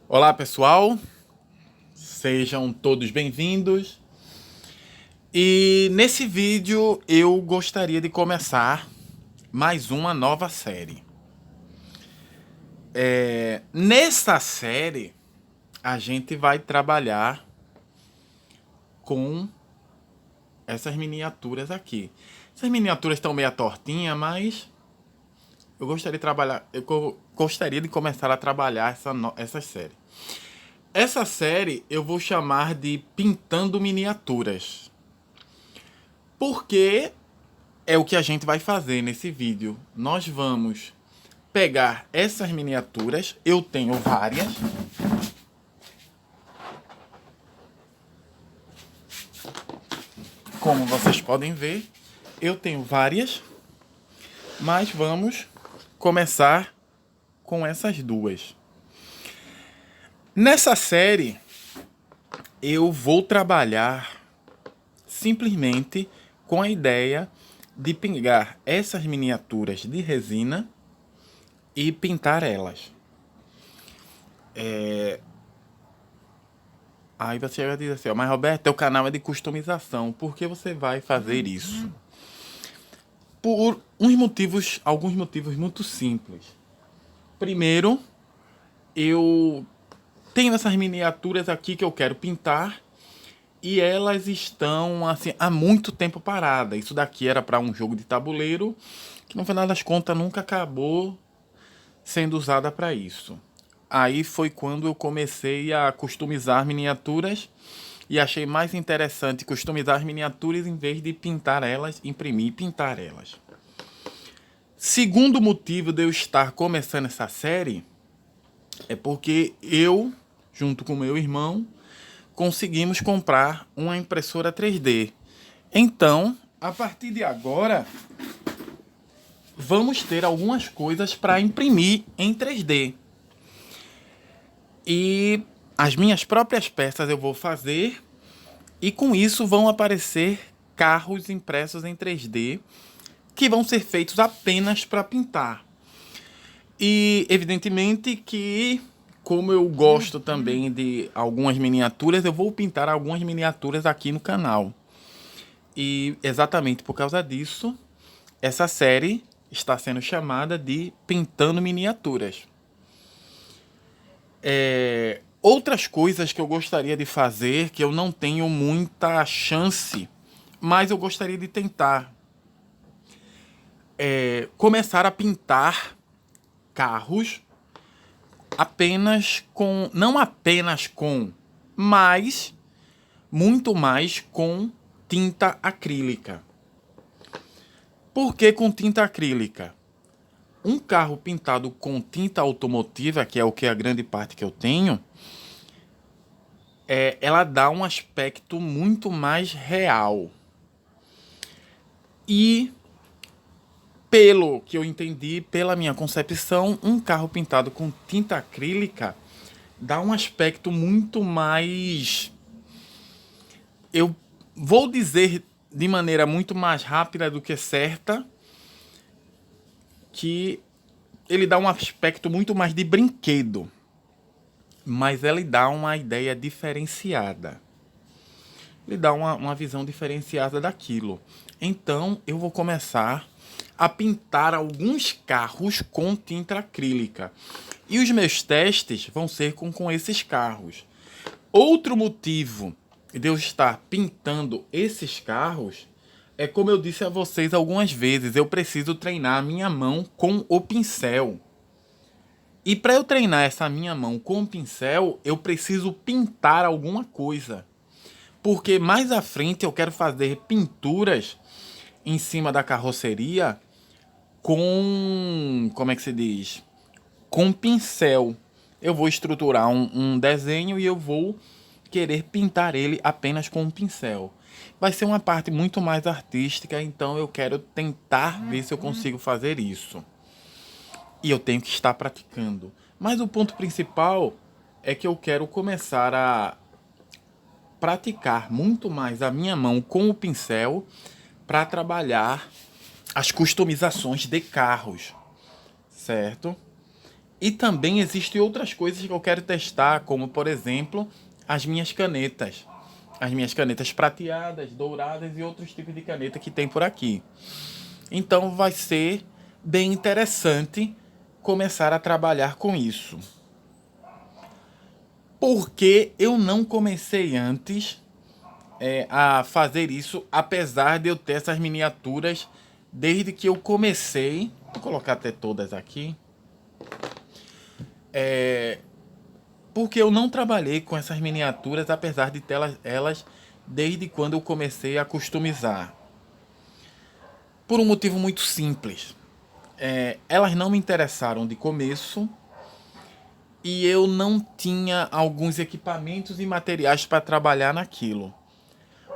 Olá pessoal, sejam todos bem-vindos. E nesse vídeo eu gostaria de começar mais uma nova série. Nessa série a gente vai trabalhar com essas miniaturas aqui. Essas miniaturas estão meio tortinhas, mas eu gostaria de começar a trabalhar essa série. Essa série eu vou chamar de Pintando Miniaturas. Porque é o que a gente vai fazer nesse vídeo. Nós vamos pegar essas miniaturas. Eu tenho várias. Como vocês podem ver, eu tenho várias. Mas vamos começar com essas duas. Nessa série, eu vou trabalhar simplesmente com a ideia de pegar essas miniaturas de resina e pintar elas. Aí você vai dizer assim, mas Roberto, teu canal é de customização, por que você vai fazer isso? Por alguns motivos muito simples. Primeiro, eu tenho essas miniaturas aqui que eu quero pintar e elas estão assim há muito tempo paradas. Isso daqui era para um jogo de tabuleiro que no final das contas nunca acabou sendo usada para isso. Aí foi quando eu comecei a customizar miniaturas e achei mais interessante customizar as miniaturas em vez de pintar elas, imprimir e pintar elas. Segundo motivo de eu estar começando essa série é porque eu, junto com meu irmão, conseguimos comprar uma impressora 3D. Então, a partir de agora, vamos ter algumas coisas para imprimir em 3D. E as minhas próprias peças eu vou fazer e com isso vão aparecer carros impressos em 3D que vão ser feitos apenas para pintar. E evidentemente que, como eu gosto também de algumas miniaturas, eu vou pintar algumas miniaturas aqui no canal. E exatamente por causa disso, essa série está sendo chamada de Pintando Miniaturas. Outras coisas que eu gostaria de fazer, que eu não tenho muita chance, mas eu gostaria de tentar. Começar a pintar carros não apenas com, mas muito mais com tinta acrílica. Por que com tinta acrílica? Um carro pintado com tinta automotiva, que é o que é a grande parte que eu tenho, ela dá um aspecto muito mais real. E, pelo que eu entendi, pela minha concepção, um carro pintado com tinta acrílica dá um aspecto muito mais... Eu vou dizer de maneira muito mais rápida do que certa, que ele dá um aspecto muito mais de brinquedo, mas ele dá uma ideia diferenciada. Ele dá uma visão diferenciada daquilo. Então, eu vou começar a pintar alguns carros com tinta acrílica. E os meus testes vão ser com esses carros. Outro motivo de eu estar pintando esses carros é, como eu disse a vocês algumas vezes, eu preciso treinar a minha mão com o pincel. E para eu treinar essa minha mão com o pincel, eu preciso pintar alguma coisa. Porque mais à frente eu quero fazer pinturas em cima da carroceria com... como é que se diz? Com pincel. Eu vou estruturar um desenho e eu vou querer pintar ele apenas com um pincel. Vai ser uma parte muito mais artística, então eu quero tentar ver se eu consigo fazer isso. E eu tenho que estar praticando. Mas o ponto principal é que eu quero começar a praticar muito mais a minha mão com o pincel para trabalhar as customizações de carros, certo? E também existem outras coisas que eu quero testar, como, por exemplo, as minhas canetas. As minhas canetas prateadas, douradas e outros tipos de caneta que tem por aqui. Então vai ser bem interessante começar a trabalhar com isso. Porque eu não comecei antes a fazer isso, apesar de eu ter essas miniaturas desde que eu comecei. Vou colocar até todas aqui. Porque eu não trabalhei com essas miniaturas, apesar de ter elas desde quando eu comecei a customizar. Por um motivo muito simples. Elas não me interessaram de começo e eu não tinha alguns equipamentos e materiais para trabalhar naquilo.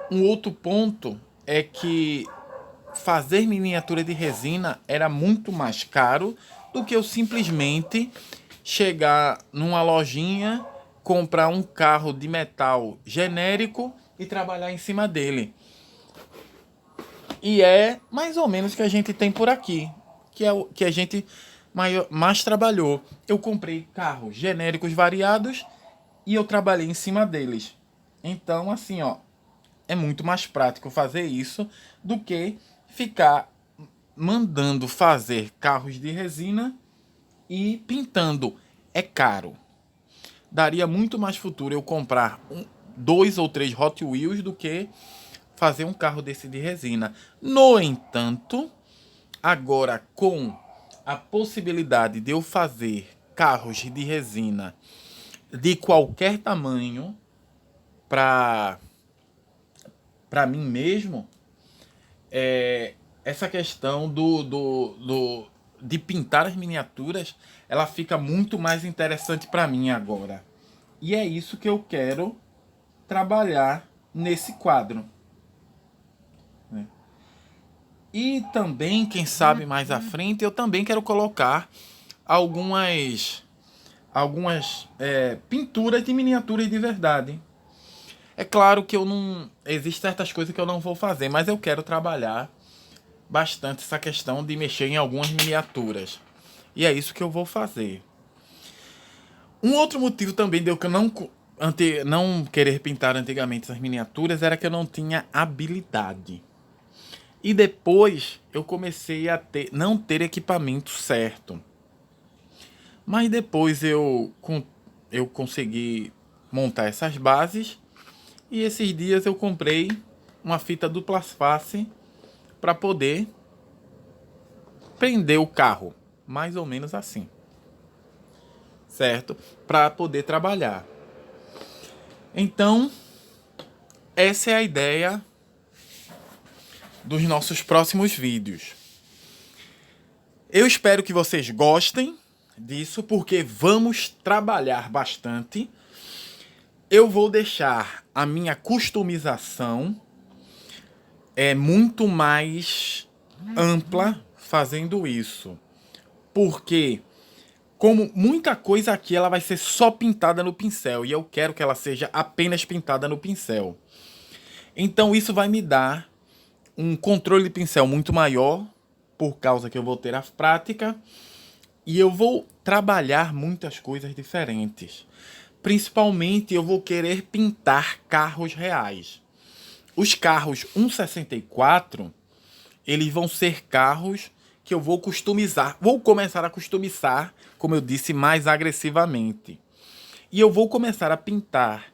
Um outro ponto é que fazer miniatura de resina era muito mais caro do que eu simplesmente chegar numa lojinha, comprar um carro de metal genérico e trabalhar em cima dele. E é mais ou menos o que a gente tem por aqui, que é o que a gente mais trabalhou. Eu comprei carros genéricos variados e eu trabalhei em cima deles. Então, assim, ó, é muito mais prático fazer isso do que ficar mandando fazer carros de resina e pintando. É caro. Daria muito mais futuro eu comprar 2 ou 3 Hot Wheels do que fazer um carro desse de resina. No entanto, agora com a possibilidade de eu fazer carros de resina de qualquer tamanho para mim mesmo, essa questão de pintar as miniaturas, ela fica muito mais interessante para mim agora. E é isso que eu quero trabalhar nesse quadro. E também, quem sabe mais à frente, eu também quero colocar algumas pinturas de miniaturas de verdade. É claro que eu não... Existem certas coisas que eu não vou fazer, mas eu quero trabalhar bastante essa questão de mexer em algumas miniaturas. E é isso que eu vou fazer. Um outro motivo também de eu não querer pintar antigamente essas miniaturas era que eu não tinha habilidade. E depois eu comecei a não ter equipamento certo. Mas depois eu consegui montar essas bases. E esses dias eu comprei uma fita dupla face para poder prender o carro. Mais ou menos assim. Certo? Para poder trabalhar. Então, essa é a ideia dos nossos próximos vídeos. Eu espero que vocês gostem disso, porque vamos trabalhar bastante. Eu vou deixar a minha customização muito mais ampla fazendo isso. Porque, como muita coisa aqui, ela vai ser só pintada no pincel. E eu quero que ela seja apenas pintada no pincel. Então isso vai me dar um controle de pincel muito maior, por causa que eu vou ter a prática. E eu vou trabalhar muitas coisas diferentes. Principalmente eu vou querer pintar carros reais. Os carros 1.64, eles vão ser carros que eu vou customizar. Vou começar a customizar, como eu disse, mais agressivamente. E eu vou começar a pintar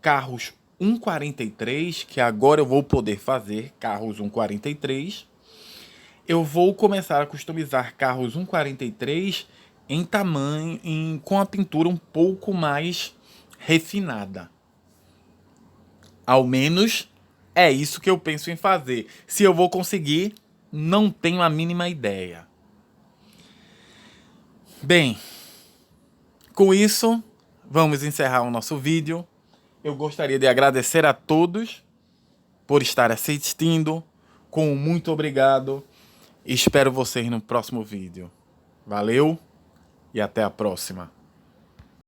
carros 1.43, que agora eu vou poder fazer carros 1.43. Eu vou começar a customizar carros 1.43 em tamanho, com a pintura um pouco mais refinada. Ao menos é isso que eu penso em fazer. Se eu vou conseguir, não tenho a mínima ideia. Bem, com isso, vamos encerrar o nosso vídeo. Eu gostaria de agradecer a todos por estar assistindo. Com muito obrigado. Espero vocês no próximo vídeo. Valeu e até a próxima.